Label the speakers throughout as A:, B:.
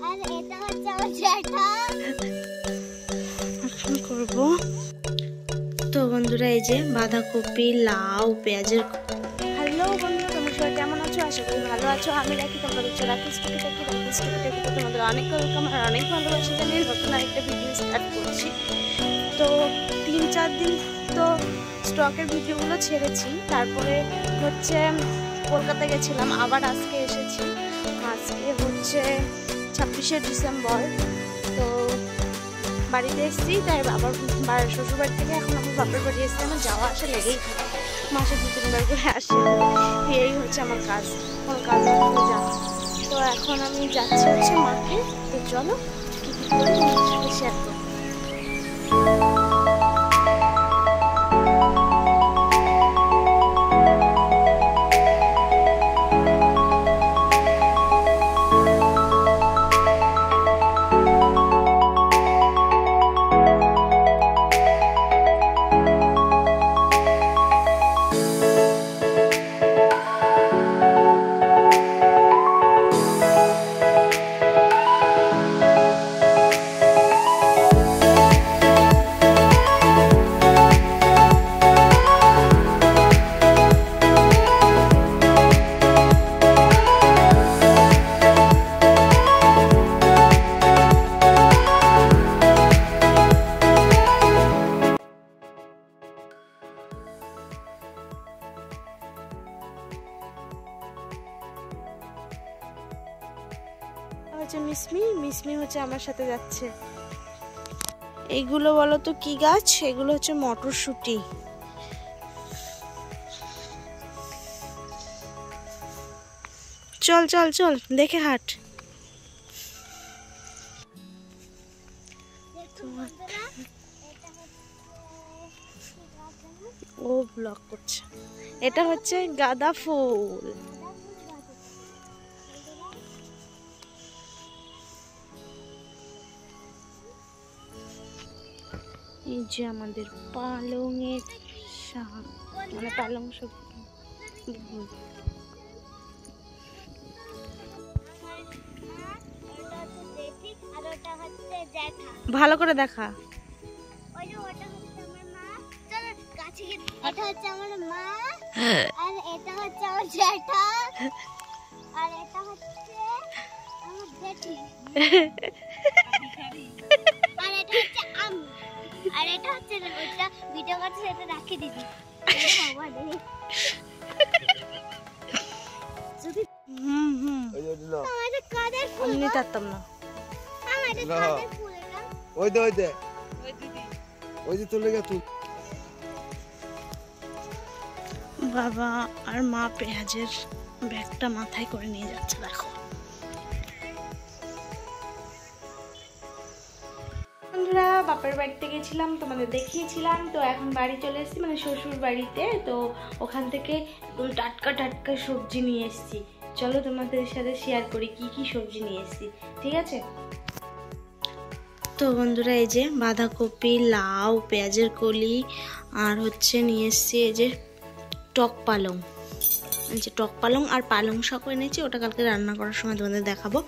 A: আর এটা হচ্ছে আমার জ্যাঠা।
B: এখন করব। তো বন্ধুরা এই যে বাঁধাকপি, লাউ, পেঁয়াজের। হ্যালো বন্ধুরা, তোমরা সবাই কেমন আছো? আশা করি ভালো আছো। আমি রাখি, তোমরা দেখছো রাখিস টুকিটাকি। রাখিস টুকিটাকিতে তোমাদের অনেক ওয়েলকাম আর অনেক ভালোবাসা জানিয়ে নতুন আরেকটা ভিডিও স্টার্ট করছি। তো 3-4 দিন তো স্টকের ভিডিওগুলো ছেড়েছি, তারপরে হচ্ছে কলকাতা গেছিলাম, আবার আজকে এসেছি। আজকে হচ্ছে 26শে ডিসেম্বর। তো বাড়িতে এসেছি, তাই বাবার শ্বশুরবাড়ি থেকে এখন আমার বাপের বাড়ি এসেছি। আমার যাওয়া আসা লেগেই থাকে, মাসে 2-3 বার করে আসি। এই হচ্ছে আমার কাজ, কোনো কাজ না থাকলে যাওয়া। তো এখন আমি যাচ্ছি হচ্ছে মাঠে। তো চলো কী কী করে তোমাদের সাথে শেয়ার করবো। হচ্ছে মিসমি হচ্ছে আমার সাথে যাচ্ছে। এইগুলো বলো তো কি গাছ? এগুলো হচ্ছে মটরশুঁটি। চল চল চল, দেখে হাট। ও ব্লক করছে। এটা হচ্ছে গাঁদা ফুল। এই যে আমাদের পালংয়ের শাক, মানে পালং সবজি। ভালো করে দেখা।
A: এটা হচ্ছে আমার মা, আর এটা হচ্ছে আমার জ্যাঠা, আর এটা হচ্ছে আমার জেঠি, আর এটা হচ্ছে আমি, আর এটা হচ্ছে ওইটা ভিডিও করছে সেটা রাখি দিবি। বাবা রে, যদি আমাদের কাদের ফুল,
B: আমি নিতাম না।
A: আমাদের কাদের ফুল এটা?
C: ওই দে ওই যে তুলে গেছে।
B: বাবা আর মা পেঁয়াজের ব্যাগটা মাথায় করে নিয়ে যাচ্ছে, দেখো বন্ধুরা। বাপের বাড়িতে গেছিলাম, তোমাদের দেখিয়েছিলাম। তো এখন বাড়ি চলে এসেছি, মানে শ্বশুর বাড়িতে। তো ওখান থেকে একদম টাটকা টাটকা সবজি নিয়ে এসেছি। চলো তোমাদের সাথে শেয়ার করি কি কি সবজি নিয়ে এসেছি, ঠিক আছে? তো বন্ধুরা এই যে বাঁধাকপি, লাউ, পেঁয়াজের কলি, আর হচ্ছে নিয়ে এসেছি এই যে টক পালং। যে টক পালং আর পালং শাকও এনেছি, ওটা কালকে রান্না করার সময় তোমাদের দেখাবো।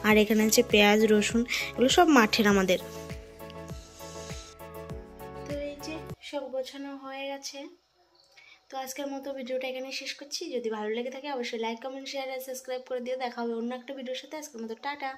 B: আর এখানে আছে পেঁয়াজ, রসুন, এগুলো সব মাঠের আমাদের। তো এই যে সব গোছানো হয়ে গেছে। তো আজকের মতো ভিডিওটা এখানে শেষ করছি। যদি ভালো লেগে থাকে অবশ্যই লাইক, কমেন্ট, শেয়ার আর সাবস্ক্রাইব করে দিও। দেখা হবে অন্য একটা ভিডিওর সাথে। আজকের মতো টাটা।